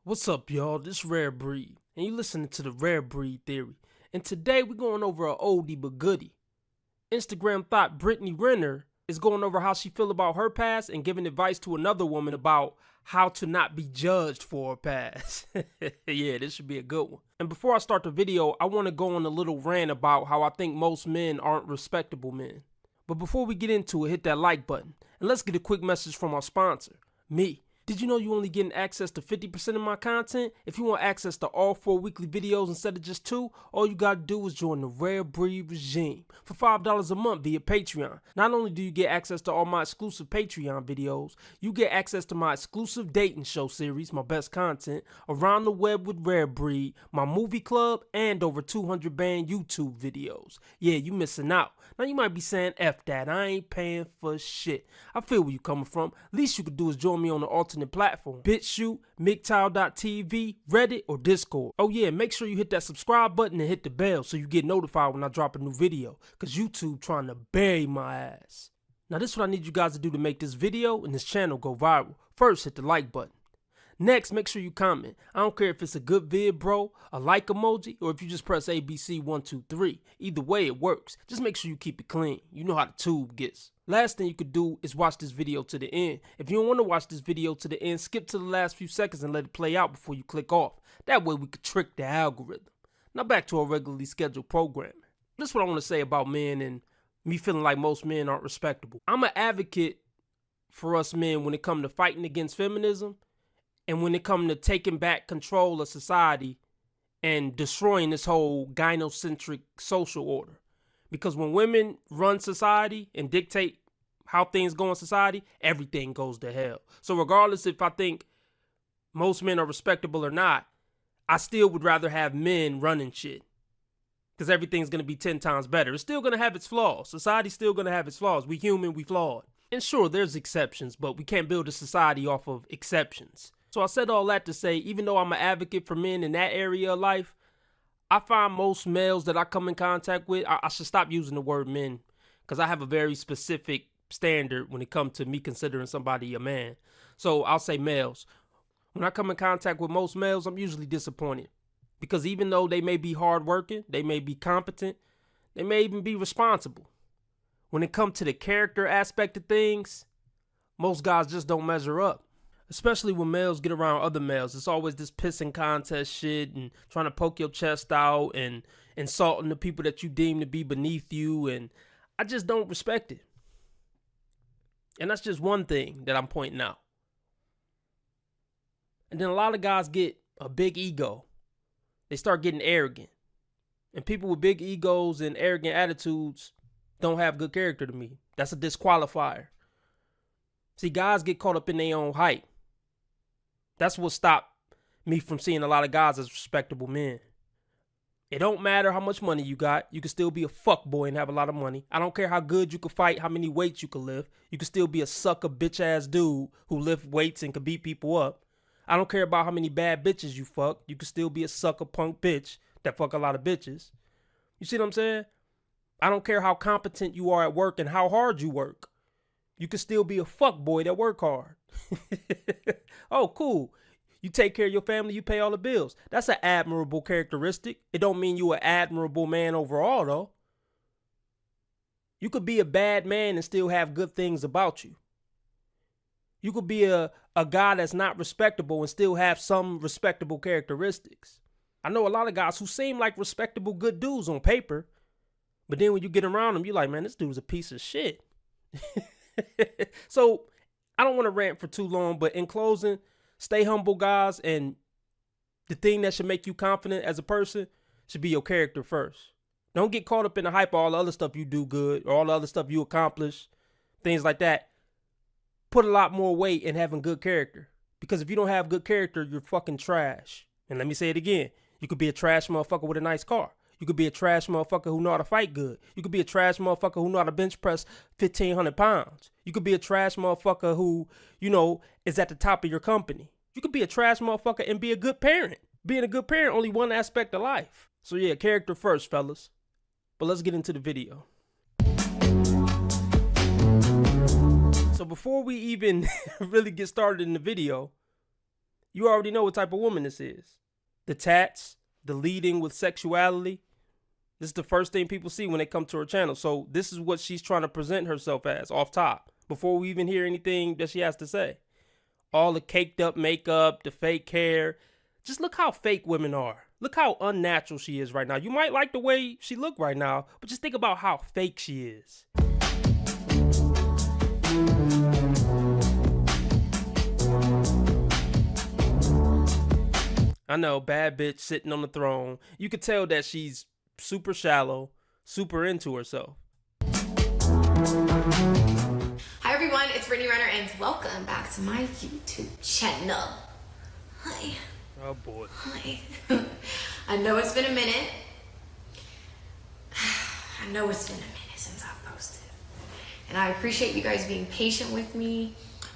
What's up, y'all? This Rare Breed, and you listening to the Rare Breed Theory. And today we're going over a oldie but goodie. Instagram thought Brittany Renner is going over how she feel about her past and giving advice to another woman about how to not be judged for her past. Yeah, this should be a good one. And before I start the video, I want to go on a little rant about how I think most men aren't respectable men. But before we get into it, hit that like button. And let's get a quick message from our sponsor, me. Did you know you only getting access to 50% of my content? If you want access to all 4 weekly videos instead of just 2, all you gotta do is join the Rare Breed regime for $5 a month via Patreon. Not only do you get access to all my exclusive Patreon videos, you get access to my exclusive dating show series, my best content, Around the Web with Rare Breed, my movie club, and over 200 banned YouTube videos. Yeah, you missing out. Now you might be saying, F that, I ain't paying for shit. I feel where you coming from. Least you could do is join me on the alternate platform, BitChute, MGTOW.tv, Reddit, or Discord. Oh yeah, make sure you hit that subscribe button and hit the bell so you get notified when I drop a new video, cause YouTube trying to bury my ass. Now this is what I need you guys to do to make this video and this channel go viral. First, hit the like button. Next, make sure you comment. I don't care if it's a good vid, bro, a like emoji, or if you just press ABC 1, 2, 3. Either way, it works. Just make sure you keep it clean. You know how the tube gets. Last thing you could do is watch this video to the end. If you don't want to watch this video to the end, skip to the last few seconds and let it play out before you click off. That way we could trick the algorithm. Now back to our regularly scheduled programming. This is what I want to say about men and me feeling like most men aren't respectable. I'm an advocate for us men when it comes to fighting against feminism. And when it comes to taking back control of society and destroying this whole gynocentric social order. Because when women run society and dictate how things go in society, everything goes to hell. So regardless if I think most men are respectable or not, I still would rather have men running shit. Because everything's going to be 10 times better. It's still going to have its flaws. Society's still going to have its flaws. We human, we flawed. And sure, there's exceptions, but we can't build a society off of exceptions. So I said all that to say, even though I'm an advocate for men in that area of life, I find most males that I come in contact with, I should stop using the word men because I have a very specific standard when it comes to me considering somebody a man. So I'll say males. When I come in contact with most males, I'm usually disappointed because even though they may be hardworking, they may be competent, they may even be responsible. When it comes to the character aspect of things, most guys just don't measure up. Especially when males get around other males. It's always this pissing contest shit and trying to poke your chest out and insulting the people that you deem to be beneath you. And I just don't respect it. And that's just one thing that I'm pointing out. And then a lot of guys get a big ego. They start getting arrogant. And people with big egos and arrogant attitudes don't have good character to me. That's a disqualifier. See, guys get caught up in their own hype. That's what stopped me from seeing a lot of guys as respectable men. It don't matter how much money you got. You can still be a fuckboy and have a lot of money. I don't care how good you can fight, how many weights you can lift. You can still be a sucker bitch ass dude who lift weights and can beat people up. I don't care about how many bad bitches you fuck. You can still be a sucker punk bitch that fuck a lot of bitches. You see what I'm saying? I don't care how competent you are at work and how hard you work. You can still be a fuckboy that work hard. Oh, cool. You take care of your family, you pay all the bills. That's an admirable characteristic. It don't mean you an admirable man overall, though. You could be a bad man and still have good things about you. You could be a guy that's not respectable and still have some respectable characteristics. I know a lot of guys who seem like respectable, good dudes on paper, but then when you get around them, you're like, man, this dude's a piece of shit. So I don't want to rant for too long, but in closing, stay humble, guys. And the thing that should make you confident as a person should be your character first. Don't get caught up in the hype of all the other stuff you do good or all the other stuff you accomplish, things like that. Put a lot more weight in having good character. Because if you don't have good character, you're fucking trash. And let me say it again. You could be a trash motherfucker with a nice car. You could be a trash motherfucker who know how to fight good. You could be a trash motherfucker who know how to bench press 1,500 pounds. You could be a trash motherfucker who, is at the top of your company. You could be a trash motherfucker and be a good parent. Being a good parent, only one aspect of life. So yeah, character first, fellas. But let's get into the video. So before we even really get started in the video, You already know what type of woman this is. The tats, the leading with sexuality. This is the first thing people see when they come to her channel. So this is what she's trying to present herself as off top before we even hear anything that she has to say. All the caked up makeup, the fake hair. Just look how fake women are. Look how unnatural she is right now. You might like the way she look right now, but just think about how fake she is. I know, bad bitch sitting on the throne. You could tell that she's super shallow, super into herself. Hi everyone, it's Brittany Renner and welcome back to my YouTube channel. Hi. Oh boy. Hi. I know it's been a minute. Since I've posted. And I appreciate you guys being patient with me,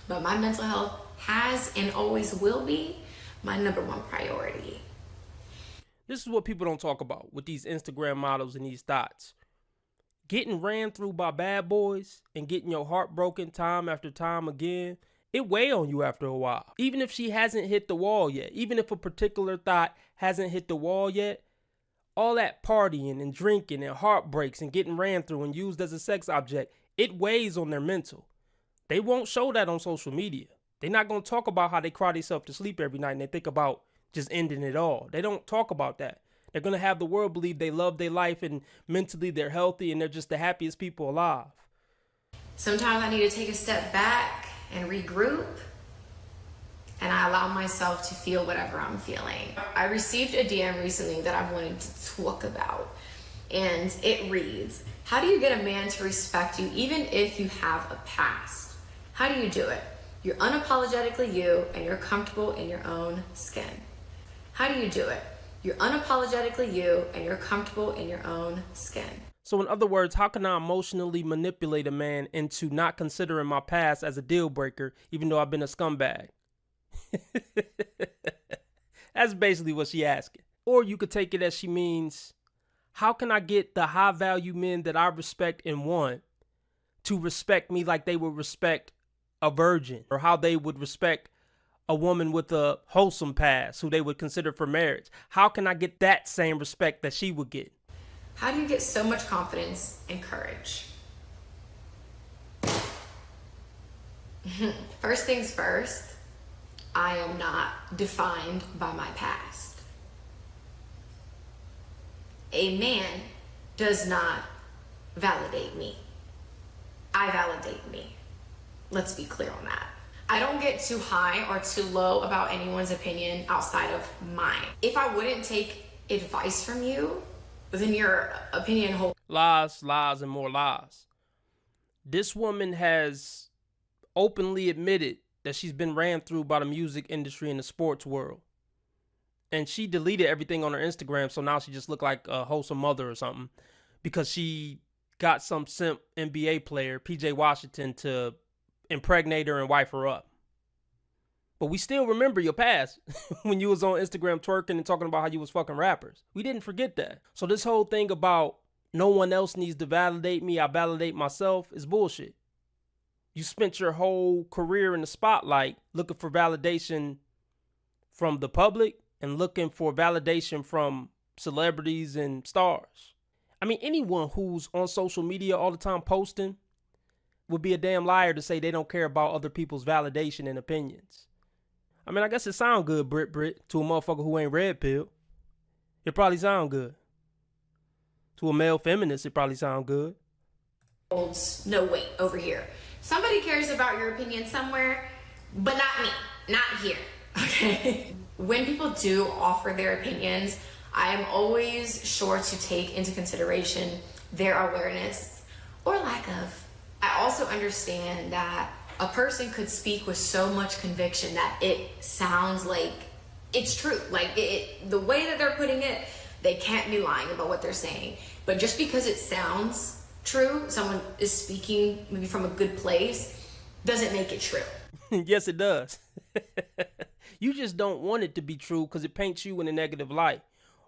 but my mental health has and always will be my #1 priority. This is what people don't talk about with these Instagram models and these thoughts. Getting ran through by bad boys and getting your heart broken time after time again, it weigh on you after a while. Even if she hasn't hit the wall yet, even if a particular thought hasn't hit the wall yet, all that partying and drinking and heartbreaks and getting ran through and used as a sex object, it weighs on their mental. They won't show that on social media. They're not going to talk about how they cry themselves to sleep every night and they think about just ending it all. They don't talk about that. They're going to have the world believe they love their life and mentally they're healthy and they're just the happiest people alive. Sometimes I need to take a step back and regroup, and I allow myself to feel whatever I'm feeling. I received a DM recently that I wanted to talk about, and it reads, how do you get a man to respect you even if you have a past? How do you do it? You're unapologetically you and you're comfortable in your own skin. How do you do it? You're unapologetically you and you're comfortable in your own skin. So in other words, how can I emotionally manipulate a man into not considering my past as a deal breaker, even though I've been a scumbag? That's basically what she asking. Or you could take it as she means, how can I get the high value men that I respect and want to respect me like they would respect a virgin, or how they would respect a woman with a wholesome past who they would consider for marriage? How can I get that same respect that she would get? How do you get so much confidence and courage? First things first, I am not defined by my past. A man does not validate me. I validate me. Let's be clear on that. I don't get too high or too low about anyone's opinion outside of mine. If I wouldn't take advice from you, then your opinion holds. Lies, lies, and more lies. This woman has openly admitted that she's been ran through by the music industry and the sports world. And she deleted everything on her Instagram, so now she just looked like a wholesome mother or something, because she got some simp NBA player, PJ Washington, to impregnate her and wife her up. But we still remember your past when you was on Instagram twerking and talking about how you was fucking rappers. We didn't forget that. So this whole thing about no one else needs to validate me, I validate myself, is bullshit. You spent your whole career in the spotlight looking for validation from the public and looking for validation from celebrities and stars. I mean, anyone who's on social media all the time posting would be a damn liar to say they don't care about other people's validation and opinions. I mean, I guess it sound good, Brit, to a motherfucker who ain't red pill. It probably sound good. To a male feminist, it probably sound good. Holds no weight over here. Somebody cares about your opinion somewhere, but not me, not here, okay? When people do offer their opinions, I am always sure to take into consideration their awareness or lack of. I also understand that a person could speak with so much conviction that it sounds like it's true. Like the way that they're putting it, they can't be lying about what they're saying. But just because it sounds true, someone is speaking maybe from a good place, doesn't make it true. Yes, it does. You just don't want it to be true because it paints you in a negative light.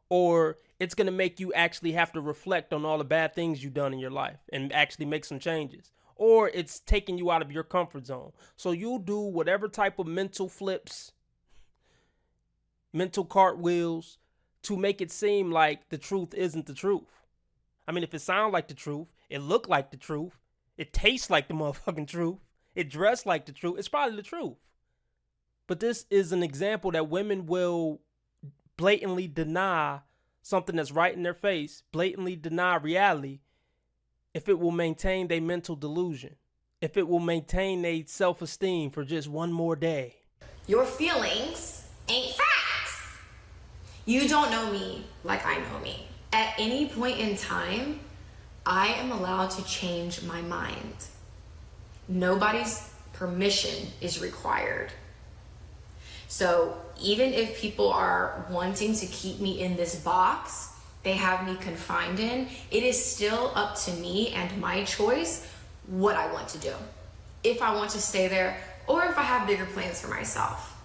Or it's going to make you actually have to reflect on all the bad things you've done in your life and actually make some changes. Or it's taking you out of your comfort zone. So you'll do whatever type of mental flips mental cartwheels to make it seem like the truth isn't the truth. I mean, if it sounds like the truth, it look like the truth, it tastes like the motherfucking truth, it dressed like the truth, it's probably the truth. But this is an example that women will blatantly deny something that's right in their face, blatantly deny reality, if it will maintain their mental delusion, if it will maintain their self-esteem for just one more day. Your feelings ain't facts. You don't know me like I know me. At any point in time, I am allowed to change my mind. Nobody's permission is required. So even if people are wanting to keep me in this box they have me confined in, it is still up to me and my choice what I want to do. If I want to stay there or if I have bigger plans for myself.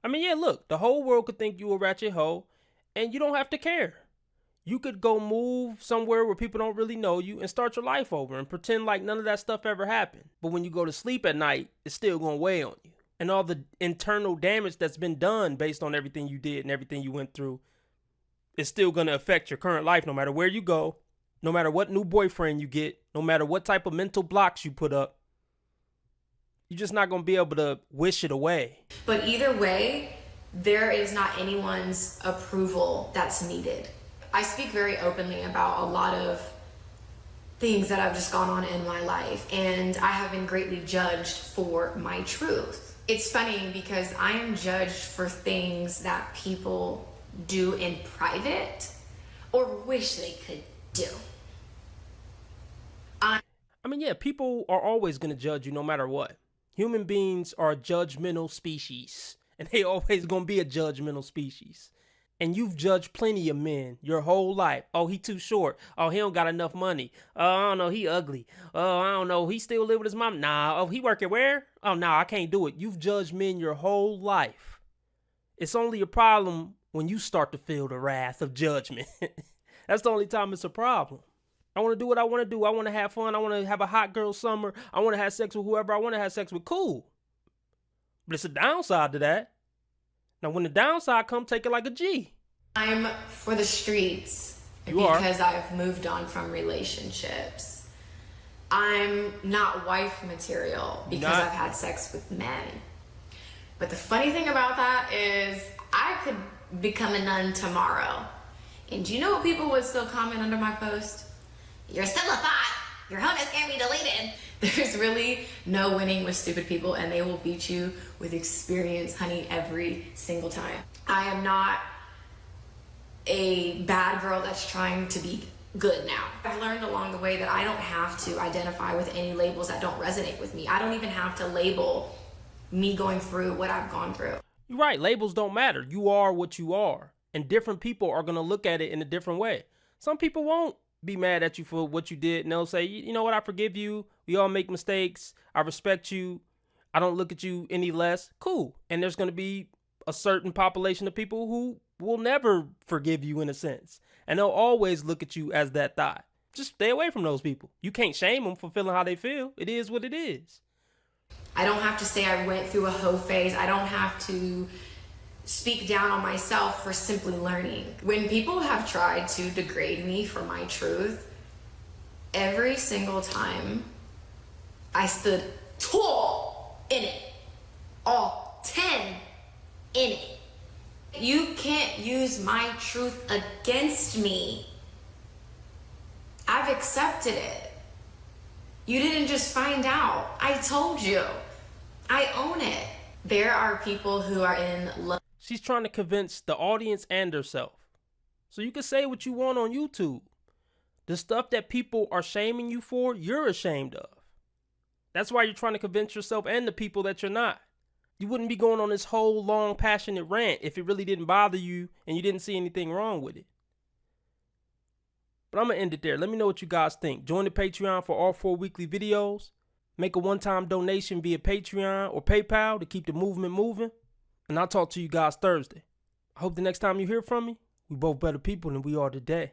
I mean, yeah, look, the whole world could think you a ratchet hoe and you don't have to care. You could go move somewhere where people don't really know you and start your life over and pretend like none of that stuff ever happened. But when you go to sleep at night, it's still going to weigh on you. And all the internal damage that's been done based on everything you did and everything you went through is still going to affect your current life no matter where you go, no matter what new boyfriend you get, no matter what type of mental blocks you put up. You're just not going to be able to wish it away. But either way, there is not anyone's approval that's needed. I speak very openly about a lot of things that have just gone on in my life, and I have been greatly judged for my truth. It's funny because I am judged for things that people do in private or wish they could do. I mean, yeah, people are always going to judge you no matter what. Human beings are a judgmental species, and they always going to be a judgmental species. And you've judged plenty of men your whole life. Oh, he too short. Oh, he don't got enough money. Oh, I don't know, he ugly. Oh, I don't know, he still live with his mom. Nah, oh, he work at where? Oh, nah, I can't do it. You've judged men your whole life. It's only a problem when you start to feel the wrath of judgment. That's the only time it's a problem. I want to do what I want to do. I want to have fun. I want to have a hot girl summer. I want to have sex with whoever I want to have sex with. Cool. But it's a downside to that. Now, when the downside come, take it like a G. I'm for the streets because I've moved on from relationships. I'm not wife material because I've had sex with men. But the funny thing about that is I could become a nun tomorrow. And do you know what people would still comment under my post? You're still a thought. Your honus can't be deleted. There's really no winning with stupid people, and they will beat you with experience, honey, every single time. I am not a bad girl that's trying to be good now. I've learned along the way that I don't have to identify with any labels that don't resonate with me. I don't even have to label me going through what I've gone through. You're right. Labels don't matter. You are what you are. And different people are going to look at it in a different way. Some people won't be mad at you for what you did, and they'll say, you know what, I forgive you. We all make mistakes. I respect you. I don't look at you any less. Cool. And there's going to be a certain population of people who will never forgive you in a sense. And they'll always look at you as that thought. Just stay away from those people. You can't shame them for feeling how they feel. It is what it is. I don't have to say I went through a hoe phase. I don't have to speak down on myself for simply learning. When people have tried to degrade me for my truth, every single time I stood tall in it, all 10 in it. You can't use my truth against me. I've accepted it. You didn't just find out. I told you. I own it. There are people who are in love. She's trying to convince the audience and herself. So you can say what you want on YouTube. The stuff that people are shaming you for, you're ashamed of. That's why you're trying to convince yourself and the people that you're not. You wouldn't be going on this whole long, passionate rant if it really didn't bother you and you didn't see anything wrong with it. But I'm going to end it there. Let me know what you guys think. Join the Patreon for all 4 weekly videos. Make a one-time donation via Patreon or PayPal to keep the movement moving. And I'll talk to you guys Thursday. I hope the next time you hear from me, we both better people than we are today.